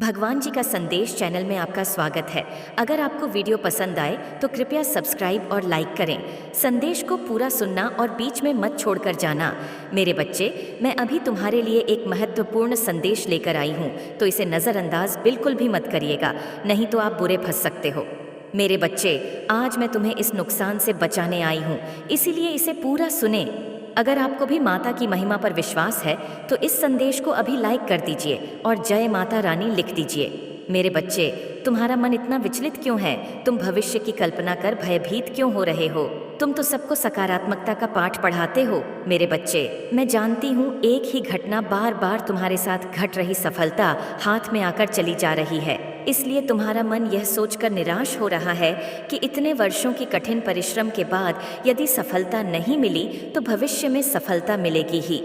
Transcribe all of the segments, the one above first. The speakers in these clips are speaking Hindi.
भगवान जी का संदेश चैनल में आपका स्वागत है। अगर आपको वीडियो पसंद आए तो कृपया सब्सक्राइब और लाइक करें। संदेश को पूरा सुनना और बीच में मत छोड़कर जाना। मेरे बच्चे, मैं अभी तुम्हारे लिए एक महत्वपूर्ण संदेश लेकर आई हूँ, तो इसे नज़रअंदाज बिल्कुल भी मत करिएगा, नहीं तो आप बुरे फंस सकते हो। मेरे बच्चे, आज मैं तुम्हें इस नुकसान से बचाने आई हूँ, इसीलिए इसे पूरा सुने। अगर आपको भी माता की महिमा पर विश्वास है तो इस संदेश को अभी लाइक कर दीजिए और जय माता रानी लिख दीजिए। मेरे बच्चे, तुम्हारा मन इतना विचलित क्यों है? तुम भविष्य की कल्पना कर भयभीत क्यों हो रहे हो? तुम तो सबको सकारात्मकता का पाठ पढ़ाते हो। मेरे बच्चे, मैं जानती हूँ एक ही घटना बार बार तुम्हारे साथ घट रही सफलता हाथ में आकर चली जा रही है, इसलिए तुम्हारा मन यह सोचकर निराश हो रहा है कि इतने वर्षों की कठिन परिश्रम के बाद यदि सफलता नहीं मिली तो भविष्य में सफलता मिलेगी ही।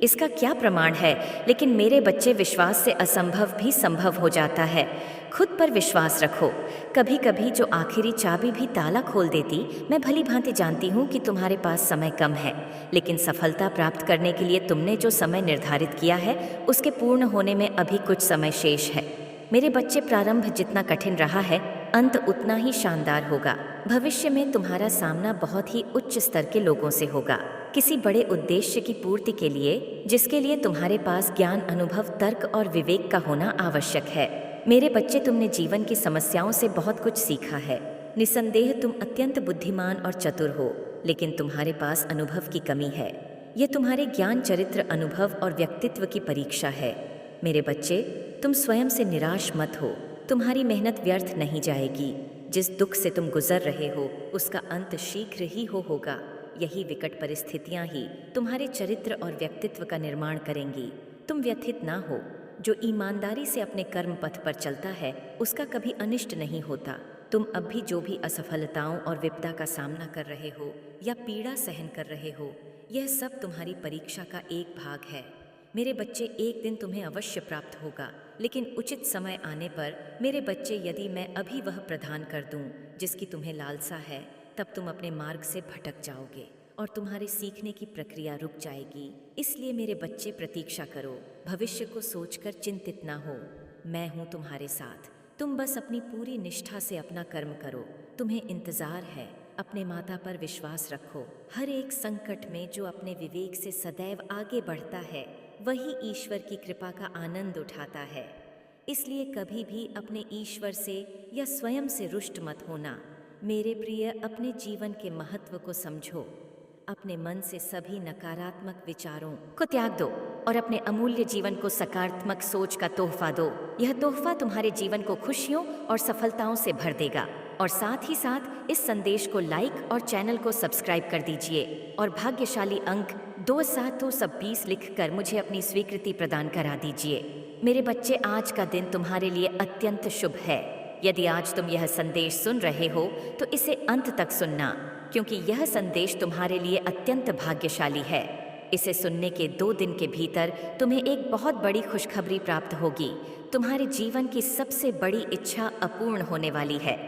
इसका क्या प्रमाण है? लेकिन मेरे बच्चे, विश्वास से असंभव भी संभव हो जाता है। खुद पर विश्वास रखो। कभी कभी जो आखिरी चाबी भी ताला खोल देती। मैं भली भांति जानती हूँ कि तुम्हारे पास समय कम है, लेकिन सफलता प्राप्त करने के लिए तुमने जो समय निर्धारित किया है उसके पूर्ण होने में अभी कुछ समय शेष है। मेरे बच्चे, प्रारंभ जितना कठिन रहा है, अंत उतना ही शानदार होगा। भविष्य में तुम्हारा सामना बहुत ही उच्च स्तर के लोगों से होगा, किसी बड़े उद्देश्य की पूर्ति के लिए, जिसके लिए तुम्हारे पास ज्ञान, अनुभव, तर्क और विवेक का होना आवश्यक है। मेरे बच्चे, तुमने जीवन की समस्याओं से बहुत कुछ सीखा है। निसंदेह तुम अत्यंत बुद्धिमान और चतुर हो, लेकिन तुम्हारे पास अनुभव की कमी है। यह तुम्हारे ज्ञान, चरित्र, अनुभव और व्यक्तित्व की परीक्षा है। मेरे बच्चे, तुम स्वयं से निराश मत हो। तुम्हारी मेहनत व्यर्थ नहीं जाएगी। जिस दुख से तुम गुजर रहे हो उसका अंत शीघ्र ही होगा। यही विकट परिस्थितियां ही तुम्हारे चरित्र और व्यक्तित्व का निर्माण करेंगी। तुम व्यथित ना हो। जो ईमानदारी से अपने कर्म पथ पर चलता है उसका कभी अनिष्ट नहीं होता। तुम अब भी जो भी असफलताओं और विपदा का सामना कर रहे हो या पीड़ा सहन कर रहे हो, यह सब तुम्हारी परीक्षा का एक भाग है। मेरे बच्चे, एक दिन तुम्हें अवश्य प्राप्त होगा, लेकिन उचित समय आने पर मेरे बच्चे, यदि मैं अभी वह प्रदान कर दूं जिसकी तुम्हें लालसा है, तब तुम अपने मार्ग से भटक जाओगे और तुम्हारे सीखने की प्रक्रिया रुक जाएगी। इसलिए मेरे बच्चे, प्रतीक्षा करो। भविष्य को सोचकर चिंतित ना हो। मैं हूँ तुम्हारे साथ। तुम बस अपनी पूरी निष्ठा से अपना कर्म करो। तुम्हें इंतजार है। अपने माता पर विश्वास रखो। हर एक संकट में जो अपने विवेक से सदैव आगे बढ़ता है वही ईश्वर की कृपा का आनंद उठाता है। इसलिए कभी भी अपने ईश्वर से या स्वयं से रुष्ट मत होना। मेरे प्रिय, अपने जीवन के महत्व को समझो। अपने मन से सभी नकारात्मक विचारों को त्याग दो और अपने अमूल्य जीवन को सकारात्मक सोच का तोहफा दो। यह तोहफा तुम्हारे जीवन को खुशियों और सफलताओं से भर देगा। और साथ ही साथ इस संदेश को लाइक और चैनल को सब्सक्राइब कर दीजिए और भाग्यशाली अंक 2720 लिखकर मुझे अपनी स्वीकृति प्रदान करा दीजिए। मेरे बच्चे, आज का दिन तुम्हारे लिए अत्यंत शुभ है। यदि आज तुम यह संदेश सुन रहे हो तो इसे अंत तक सुनना, क्योंकि यह संदेश तुम्हारे लिए अत्यंत भाग्यशाली है। इसे सुनने के 2 दिन के भीतर तुम्हें एक बहुत बड़ी खुशखबरी प्राप्त होगी। तुम्हारे जीवन की सबसे बड़ी इच्छा अपूर्ण होने वाली है।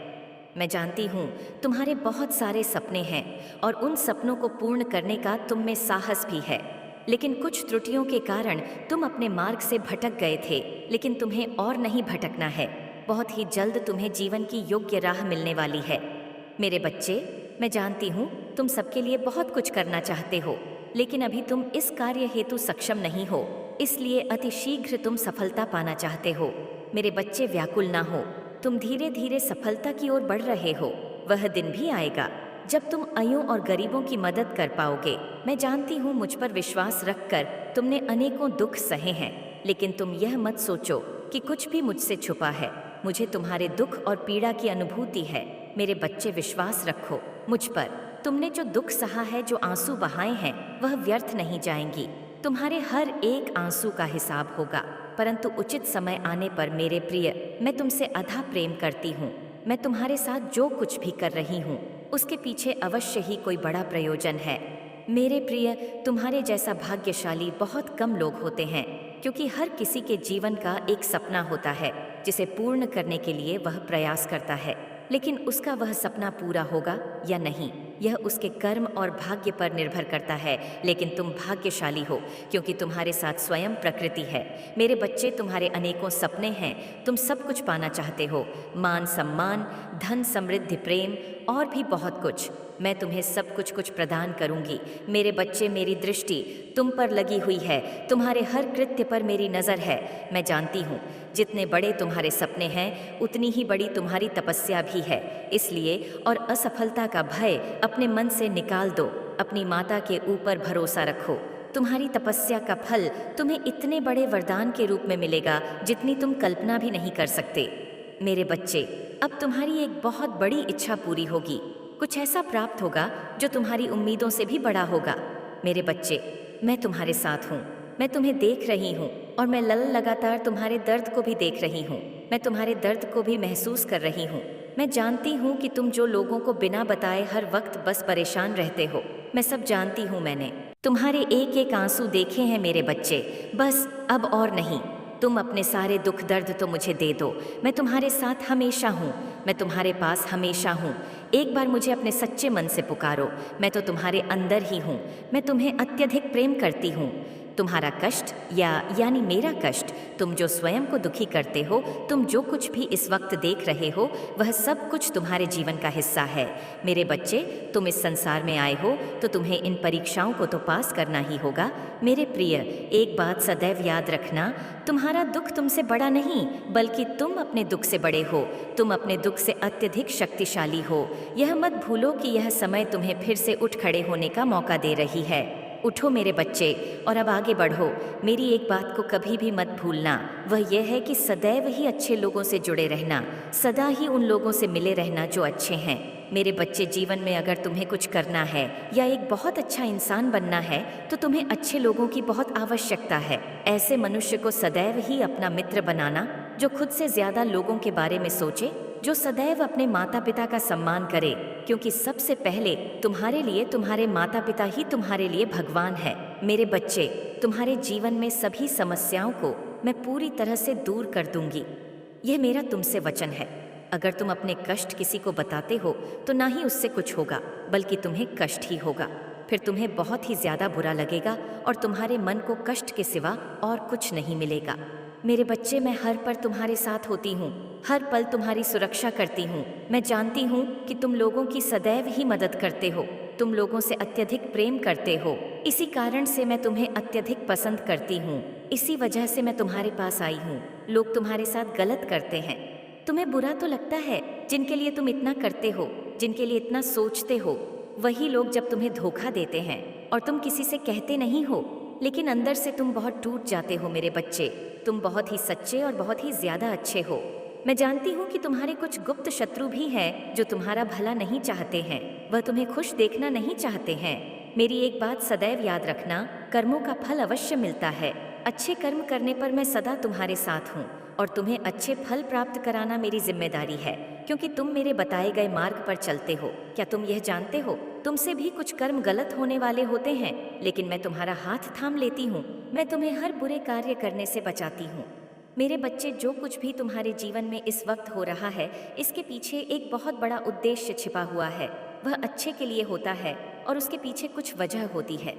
मैं जानती हूँ तुम्हारे बहुत सारे सपने हैं और उन सपनों को पूर्ण करने का तुम में साहस भी है, लेकिन कुछ त्रुटियों के कारण तुम अपने मार्ग से भटक गए थे। लेकिन तुम्हें और नहीं भटकना है। बहुत ही जल्द तुम्हें जीवन की योग्य राह मिलने वाली है। मेरे बच्चे, मैं जानती हूँ तुम सबके लिए बहुत कुछ करना चाहते हो, लेकिन अभी तुम इस कार्य हेतु सक्षम नहीं हो, इसलिए अति शीघ्र तुम सफलता पाना चाहते हो। मेरे बच्चे, व्याकुल ना हो। तुम धीरे धीरे सफलता की ओर बढ़ रहे हो। वह दिन भी आएगा जब तुम अयों और गरीबों की मदद कर पाओगे। मैं जानती हूँ मुझ पर विश्वास रखकर तुमने अनेकों दुख सहे हैं, लेकिन तुम यह मत सोचो कि कुछ भी मुझसे छुपा है। मुझे तुम्हारे दुख और पीड़ा की अनुभूति है। मेरे बच्चे, विश्वास रखो मुझ पर। तुमने जो दुख सहा है, जो आंसू बहाए हैं, वह व्यर्थ नहीं जाएंगी। तुम्हारे हर एक आंसू का हिसाब होगा, परंतु उचित समय आने पर मेरे प्रिय, मैं तुमसे अथाह प्रेम करती हूँ। मैं तुम्हारे साथ जो कुछ भी कर रही हूँ उसके पीछे अवश्य ही कोई बड़ा प्रयोजन है। मेरे प्रिय, तुम्हारे जैसा भाग्यशाली बहुत कम लोग होते हैं, क्योंकि हर किसी के जीवन का एक सपना होता है जिसे पूर्ण करने के लिए वह प्रयास करता है। लेकिन उसका वह सपना पूरा होगा या नहीं, यह उसके कर्म और भाग्य पर निर्भर करता है। लेकिन तुम भाग्यशाली हो क्योंकि तुम्हारे साथ स्वयं प्रकृति है। मेरे बच्चे, तुम्हारे अनेकों सपने हैं, तुम सब कुछ पाना चाहते हो, मान सम्मान, धन, समृद्धि, प्रेम और भी बहुत कुछ। मैं तुम्हें सब कुछ प्रदान करूंगी। मेरे बच्चे, मेरी दृष्टि तुम पर लगी हुई है, तुम्हारे हर कृत्य पर मेरी नज़र है। मैं जानती हूँ जितने बड़े तुम्हारे सपने हैं उतनी ही बड़ी तुम्हारी तपस्या भी है। इसलिए और असफलता का भय अपने मन से निकाल दो, अपनी माता के ऊपर भरोसा रखो। तुम्हारी तपस्या का फल तुम्हें इतने बड़े वरदान के रूप में मिलेगा जितनी तुम कल्पना भी नहीं कर सकते। मेरे बच्चे, अब तुम्हारी एक बहुत बड़ी इच्छा पूरी होगी। कुछ ऐसा प्राप्त होगा जो तुम्हारी उम्मीदों से भी बड़ा होगा। मेरे बच्चे, मैं तुम्हारे साथ हूँ, मैं तुम्हें देख रही हूँ और मैं लगातार तुम्हारे दर्द को भी देख रही हूँ। मैं तुम्हारे दर्द को भी महसूस कर रही हूँ। मैं जानती हूँ कि तुम जो लोगों को बिना बताए हर वक्त बस परेशान रहते हो, मैं सब जानती हूँ। मैंने तुम्हारे एक एक आंसू देखे हैं मेरे बच्चे, बस अब और नहीं। तुम अपने सारे दुख दर्द तो मुझे दे दो, मैं तुम्हारे साथ हमेशा हूँ, मैं तुम्हारे पास हमेशा हूँ। एक बार मुझे अपने सच्चे मन से पुकारो, मैं तो तुम्हारे अंदर ही हूँ। मैं तुम्हें अत्यधिक प्रेम करती हूँ। तुम्हारा कष्ट यानी मेरा कष्ट, तुम जो स्वयं को दुखी करते हो, तुम जो कुछ भी इस वक्त देख रहे हो, वह सब कुछ तुम्हारे जीवन का हिस्सा है। मेरे बच्चे, तुम इस संसार में आए हो तो तुम्हें इन परीक्षाओं को तो पास करना ही होगा। मेरे प्रिय, एक बात सदैव याद रखना, तुम्हारा दुख तुमसे बड़ा नहीं बल्कि तुम अपने दुख से बड़े हो। तुम अपने दुख से अत्यधिक शक्तिशाली हो। यह मत भूलो कि यह समय तुम्हें फिर से उठ खड़े होने का मौका दे रही है। उठो मेरे बच्चे और अब आगे बढ़ो। मेरी एक बात को कभी भी मत भूलना, वह यह है कि सदैव ही अच्छे लोगों से जुड़े रहना, सदा ही उन लोगों से मिले रहना जो अच्छे हैं। मेरे बच्चे, जीवन में अगर तुम्हें कुछ करना है या एक बहुत अच्छा इंसान बनना है तो तुम्हें अच्छे लोगों की बहुत आवश्यकता है। ऐसे मनुष्य को सदैव ही अपना मित्र बनाना जो खुद से ज्यादा लोगों के बारे में सोचे, जो सदैव अपने माता पिता का सम्मान करे, क्योंकि सबसे पहले तुम्हारे लिए तुम्हारे माता पिता ही तुम्हारे लिए भगवान है। मेरे बच्चे, तुम्हारे जीवन में सभी समस्याओं को मैं पूरी तरह से दूर कर दूंगी, यह मेरा तुमसे वचन है। अगर तुम अपने कष्ट किसी को बताते हो तो ना ही उससे कुछ होगा बल्कि तुम्हें कष्ट ही होगा। फिर तुम्हें बहुत ही ज्यादा बुरा लगेगा और तुम्हारे मन को कष्ट के सिवा और कुछ नहीं मिलेगा। मेरे बच्चे, मैं हर पल तुम्हारे साथ होती हूँ, हर पल तुम्हारी सुरक्षा करती हूँ। मैं जानती हूँ कि तुम लोगों की सदैव ही मदद करते हो, तुम लोगों से अत्यधिक प्रेम करते हो। इसी कारण से मैं तुम्हें अत्यधिक पसंद करती हूँ। इसी वजह से मैं तुम्हारे पास आई हूँ। लोग तुम्हारे साथ गलत करते हैं, तुम्हें बुरा तो लगता है। जिनके लिए तुम इतना करते हो, जिनके लिए इतना सोचते हो, वही लोग जब तुम्हें धोखा देते हैं और तुम किसी से कहते नहीं हो, लेकिन अंदर से तुम बहुत टूट जाते हो। मेरे बच्चे, तुम बहुत ही सच्चे और बहुत ही ज्यादा अच्छे हो। मैं जानती हूँ कि तुम्हारे कुछ गुप्त शत्रु भी हैं जो तुम्हारा भला नहीं चाहते हैं, वह तुम्हें खुश देखना नहीं चाहते हैं। मेरी एक बात सदैव याद रखना, कर्मों का फल अवश्य मिलता है। अच्छे कर्म करने पर मैं सदा तुम्हारे साथ हूँ और तुम्हें अच्छे फल प्राप्त कराना मेरी जिम्मेदारी है, क्योंकि तुम मेरे बताए गए मार्ग पर चलते हो। क्या तुम यह जानते हो, तुमसे भी कुछ कर्म गलत होने वाले होते हैं, लेकिन मैं तुम्हारा हाथ थाम लेती हूँ। मैं तुम्हें हर बुरे कार्य करने से बचाती हूँ। मेरे बच्चे, जो कुछ भी तुम्हारे जीवन में इस वक्त हो रहा है, इसके पीछे एक बहुत बड़ा उद्देश्य छिपा हुआ है। वह अच्छे के लिए होता है और उसके पीछे कुछ वजह होती है।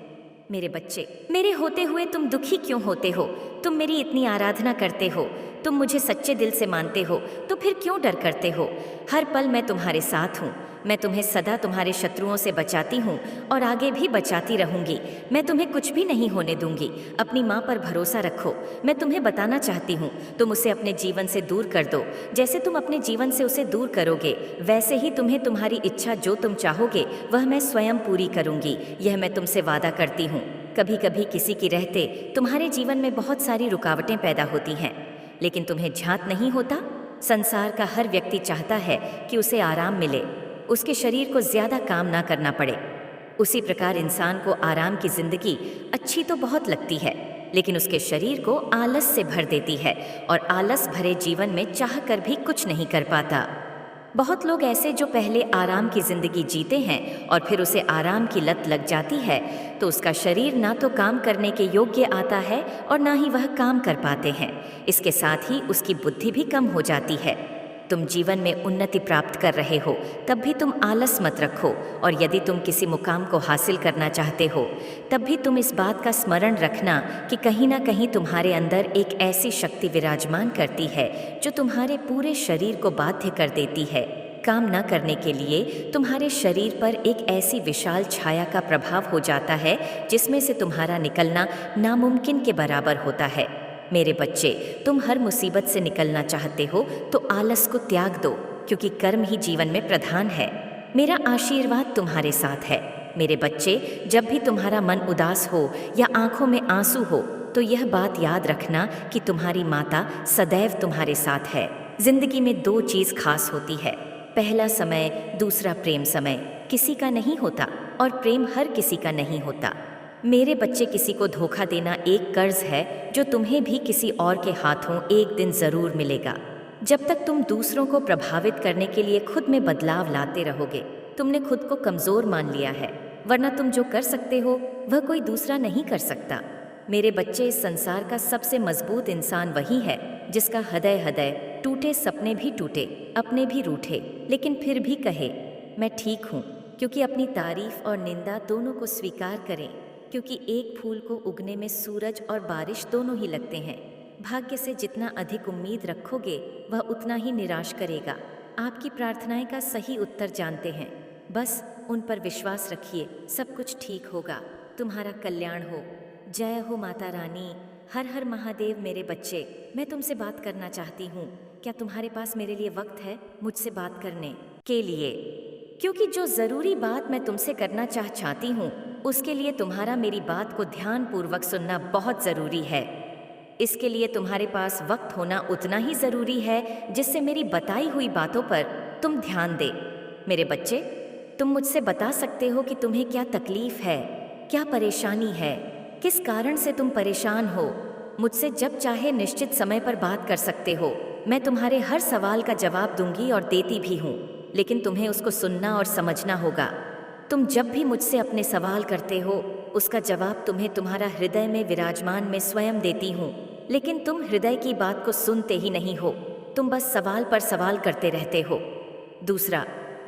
मेरे बच्चे, मेरे होते हुए तुम दुखी क्यों होते हो? तुम मेरी इतनी आराधना करते हो, तुम मुझे सच्चे दिल से मानते हो, तो फिर क्यों डर करते हो? हर पल मैं तुम्हारे साथ हूँ। मैं तुम्हें सदा तुम्हारे शत्रुओं से बचाती हूँ और आगे भी बचाती रहूँगी। मैं तुम्हें कुछ भी नहीं होने दूंगी। अपनी माँ पर भरोसा रखो। मैं तुम्हें बताना चाहती हूँ, तुम उसे अपने जीवन से दूर कर दो। जैसे तुम अपने जीवन से उसे दूर करोगे, वैसे ही तुम्हें तुम्हारी इच्छा जो तुम चाहोगे वह मैं स्वयं पूरी करूँगी। यह मैं तुमसे वादा करती हूँ। कभी कभी किसी की रहते तुम्हारे जीवन में बहुत सारी रुकावटें पैदा होती हैं, लेकिन तुम्हें झांत नहीं होता। संसार का हर व्यक्ति चाहता है कि उसे आराम मिले, उसके शरीर को ज्यादा काम ना करना पड़े। उसी प्रकार इंसान को आराम की जिंदगी अच्छी तो बहुत लगती है, लेकिन उसके शरीर को आलस से भर देती है और आलस भरे जीवन में चाह कर भी कुछ नहीं कर पाता। बहुत लोग ऐसे जो पहले आराम की जिंदगी जीते हैं और फिर उसे आराम की लत लग जाती है, तो उसका शरीर ना तो काम करने के योग्य आता है और ना ही वह काम कर पाते हैं। इसके साथ ही उसकी बुद्धि भी कम हो जाती है। तुम जीवन में उन्नति प्राप्त कर रहे हो तब भी तुम आलस मत रखो, और यदि तुम किसी मुकाम को हासिल करना चाहते हो तब भी तुम इस बात का स्मरण रखना कि कहीं ना कहीं तुम्हारे अंदर एक ऐसी शक्ति विराजमान करती है जो तुम्हारे पूरे शरीर को बाध्य कर देती है। काम न करने के लिए तुम्हारे शरीर पर एक ऐसी विशाल छाया का प्रभाव हो जाता है जिसमें से तुम्हारा निकलना नामुमकिन के बराबर होता है। मेरे बच्चे, तुम हर मुसीबत से निकलना चाहते हो तो आलस को त्याग दो, क्योंकि कर्म ही जीवन में प्रधान है। मेरा आशीर्वाद तुम्हारे साथ है। मेरे बच्चे, जब भी तुम्हारा मन उदास हो या आंखों में आंसू हो तो यह बात याद रखना कि तुम्हारी माता सदैव तुम्हारे साथ है। जिंदगी में दो चीज़ खास होती है, पहला समय, दूसरा प्रेम समय। किसी का नहीं होता और प्रेम हर किसी का नहीं होता। मेरे बच्चे, किसी को धोखा देना एक कर्ज है जो तुम्हें भी किसी और के हाथों एक दिन ज़रूर मिलेगा। जब तक तुम दूसरों को प्रभावित करने के लिए खुद में बदलाव लाते रहोगे, तुमने खुद को कमज़ोर मान लिया है, वरना तुम जो कर सकते हो वह कोई दूसरा नहीं कर सकता। मेरे बच्चे, इस संसार का सबसे मजबूत इंसान वही है जिसका हृदय टूटे सपने भी टूटे, अपने भी रूठे, लेकिन फिर भी कहे मैं ठीक हूँ, क्योंकि अपनी तारीफ और निंदा दोनों को स्वीकार करें, क्योंकि एक फूल को उगने में सूरज और बारिश दोनों ही लगते हैं। भाग्य से जितना अधिक उम्मीद रखोगे वह उतना ही निराश करेगा। आपकी प्रार्थनाएं का सही उत्तर जानते हैं, बस उन पर विश्वास रखिए, सब कुछ ठीक होगा, तुम्हारा कल्याण हो। जय हो माता रानी। हर हर महादेव। मेरे बच्चे, मैं तुमसे बात करना चाहती हूँ, क्या तुम्हारे पास मेरे लिए वक्त है मुझसे बात करने के लिए? क्योंकि जो ज़रूरी बात मैं तुमसे करना चाहती हूँ उसके लिए तुम्हारा मेरी बात को ध्यानपूर्वक सुनना बहुत ज़रूरी है। इसके लिए तुम्हारे पास वक्त होना उतना ही ज़रूरी है जिससे मेरी बताई हुई बातों पर तुम ध्यान दे। मेरे बच्चे, तुम मुझसे बता सकते हो कि तुम्हें क्या तकलीफ़ है, क्या परेशानी है, किस कारण से तुम परेशान हो। मुझसे जब चाहे निश्चित समय पर बात कर सकते हो। मैं तुम्हारे हर सवाल का जवाब दूंगी और देती भी हूँ, लेकिन तुम्हें उसको सुनना और समझना होगा। तुम जब भी मुझसे अपने सवाल करते हो उसका जवाब तुम्हें तुम्हारा हृदय में विराजमान में स्वयं देती हूँ, लेकिन तुम हृदय की बात को सुनते ही नहीं हो, तुम बस सवाल पर सवाल करते रहते हो। दूसरा,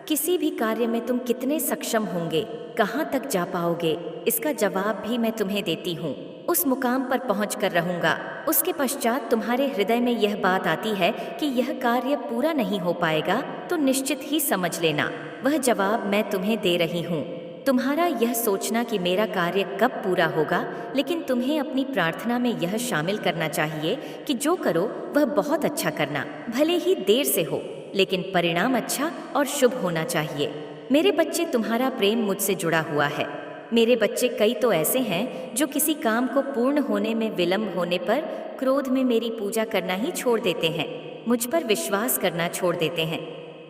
किसी भी कार्य में तुम कितने सक्षम होंगे, कहाँ तक जा पाओगे, इसका जवाब भी मैं तुम्हें देती हूँ। उस मुकाम पर पहुँच कर रहूँगा, उसके पश्चात तुम्हारे हृदय में यह बात आती है कि यह कार्य पूरा नहीं हो पाएगा तो निश्चित ही समझ लेना वह जवाब मैं तुम्हें दे रही हूँ। तुम्हारा यह सोचना कि मेरा कार्य कब पूरा होगा, लेकिन तुम्हें अपनी प्रार्थना में यह शामिल करना चाहिए कि जो करो वह बहुत अच्छा करना, भले ही देर से हो, लेकिन परिणाम अच्छा और शुभ होना चाहिए। मेरे बच्चे, तुम्हारा प्रेम मुझसे जुड़ा हुआ है। मेरे बच्चे, कई तो ऐसे हैं जो किसी काम को पूर्ण होने में विलंब होने पर क्रोध में मेरी पूजा करना ही छोड़ देते हैं, मुझ पर विश्वास करना छोड़ देते हैं,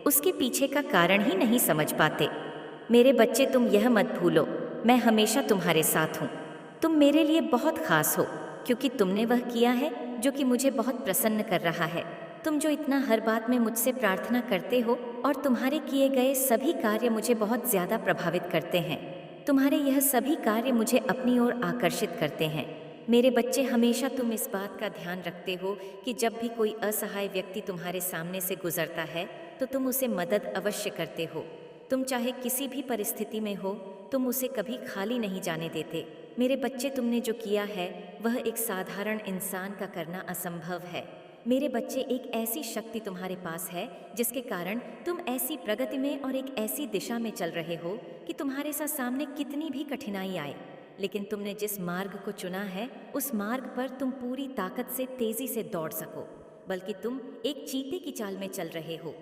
उसके पीछे का कारण ही नहीं समझ पाते। मेरे बच्चे, तुम यह मत भूलो, मैं हमेशा तुम्हारे साथ हूँ। तुम मेरे लिए बहुत खास हो, क्योंकि तुमने वह किया है जो कि मुझे बहुत प्रसन्न कर रहा है। तुम जो इतना हर बात में मुझसे प्रार्थना करते हो और तुम्हारे किए गए सभी कार्य मुझे बहुत ज़्यादा प्रभावित करते हैं। तुम्हारे यह सभी कार्य मुझे अपनी ओर आकर्षित करते हैं। मेरे बच्चे, हमेशा तुम इस बात का ध्यान रखते हो कि जब भी कोई असहाय व्यक्ति तुम्हारे सामने से गुजरता है तो तुम उसे मदद अवश्य करते हो। तुम चाहे किसी भी परिस्थिति में हो, तुम उसे कभी खाली नहीं जाने देते। मेरे बच्चे, तुमने जो किया है वह एक साधारण इंसान का करना असंभव है। मेरे बच्चे, एक ऐसी शक्ति तुम्हारे पास है जिसके कारण तुम ऐसी प्रगति में और एक ऐसी दिशा में चल रहे हो कि तुम्हारे सामने कितनी भी कठिनाई आए, लेकिन तुमने जिस मार्ग को चुना है उस मार्ग पर तुम पूरी ताकत से तेजी से दौड़ सको। बल्कि तुम एक चीते की चाल में चल रहे हो।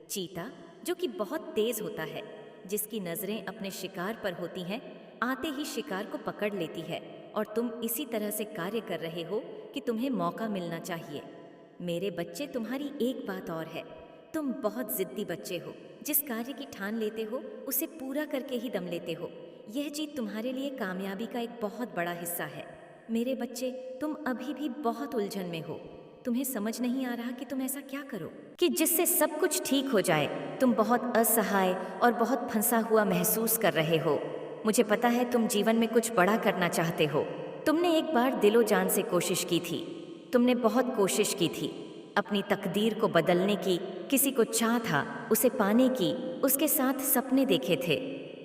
चीता जो कि बहुत तेज होता है, जिसकी नजरें अपने शिकार पर होती हैं, आते ही शिकार को पकड़ लेती है, और तुम इसी तरह से कार्य कर रहे हो कि तुम्हें मौका मिलना चाहिए। मेरे बच्चे, तुम्हारी एक बात और है, तुम बहुत जिद्दी बच्चे हो। जिस कार्य की ठान लेते हो उसे पूरा करके ही दम लेते हो। यह जीत तुम्हारे लिए कामयाबी का एक बहुत बड़ा हिस्सा है। मेरे बच्चे, तुम अभी भी बहुत उलझन में हो। तुम्हें समझ नहीं आ रहा कि तुम ऐसा क्या करो कि जिससे सब कुछ ठीक हो जाए। तुम बहुत असहाय और बहुत फंसा हुआ महसूस कर रहे हो। मुझे पता है तुम जीवन में कुछ बड़ा करना चाहते हो। तुमने एक बार दिलो जान से कोशिश की थी, तुमने बहुत कोशिश की थी, अपनी तकदीर को बदलने की किसी को चाह था, उसे पाने की उसके साथ सपने देखे थे।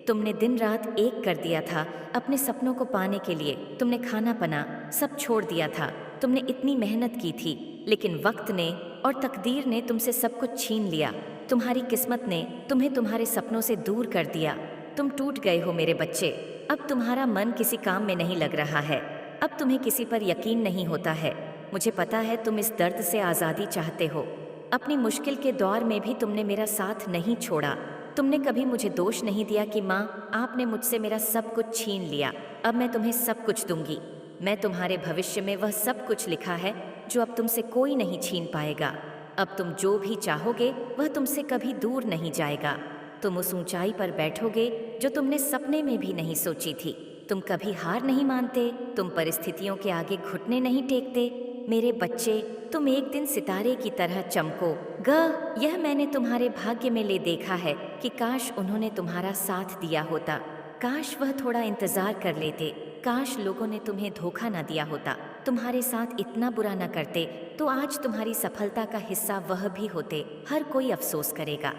तुमने दिन रात एक कर दिया था अपने सपनों को पाने के लिए। तुमने खाना पना सब छोड़ दिया था। तुमने इतनी मेहनत की थी, लेकिन वक्त ने और तकदीर ने तुमसे सब कुछ छीन लिया। तुम्हारी किस्मत ने तुम्हें तुम्हारे सपनों से दूर कर दिया। तुम टूट गए हो मेरे बच्चे। अब तुम्हारा मन किसी काम में नहीं लग रहा है। अब तुम्हें किसी पर यकीन नहीं होता है। मुझे पता है तुम इस दर्द से आज़ादी चाहते हो। अपनी मुश्किल के दौर में भी तुमने मेरा साथ नहीं छोड़ा। तुमने कभी मुझे दोष नहीं दिया कि माँ, आपने मुझसे मेरा सब कुछ छीन लिया, अब मैं तुम्हें सब कुछ दूंगी। मैं तुम्हारे भविष्य में वह सब कुछ लिखा है जो अब तुमसे कोई नहीं छीन पाएगा। अब तुम जो भी चाहोगे वह तुमसे कभी दूर नहीं जाएगा। तुम उस ऊंचाई पर बैठोगे जो तुमने सपने में भी नहीं सोची थी। तुम कभी हार नहीं मानते, तुम परिस्थितियों के आगे घुटने नहीं टेकते। मेरे बच्चे, तुम एक दिन सितारे की तरह चमको ग। यह मैंने तुम्हारे भाग्य में ले देखा है कि काश उन्होंने तुम्हारा साथ दिया होता, काश वह थोड़ा इंतजार कर लेते, काश लोगों ने तुम्हें धोखा ना दिया होता, तुम्हारे साथ इतना बुरा न करते तो आज तुम्हारी सफलता का हिस्सा वह भी होते। हर कोई अफसोस करेगा।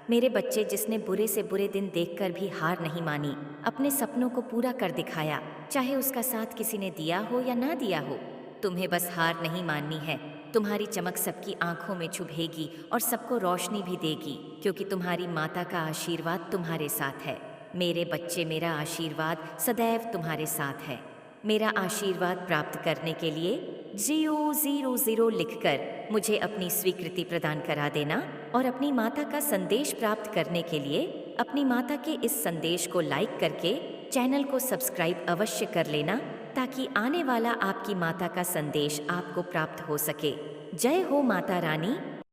मेरे बच्चे, जिसने बुरे से बुरे दिन देखकर भी हार नहीं मानी, अपने सपनों को पूरा कर दिखाया, चाहे उसका साथ किसी ने दिया हो या ना दिया हो। तुम्हें बस हार नहीं माननी है। तुम्हारी चमक सबकी आंखों में चुभेगी और सबको रोशनी भी देगी, क्योंकि तुम्हारी माता का आशीर्वाद तुम्हारे साथ है। मेरे बच्चे, मेरा आशीर्वाद सदैव तुम्हारे साथ है। मेरा आशीर्वाद प्राप्त करने के लिए 000 लिखकर मुझे अपनी स्वीकृति प्रदान करा देना, और अपनी माता का संदेश प्राप्त करने के लिए अपनी माता के इस संदेश को लाइक करके चैनल को सब्सक्राइब अवश्य कर लेना, ताकि आने वाला आपकी माता का संदेश आपको प्राप्त हो सके। जय हो माता रानी।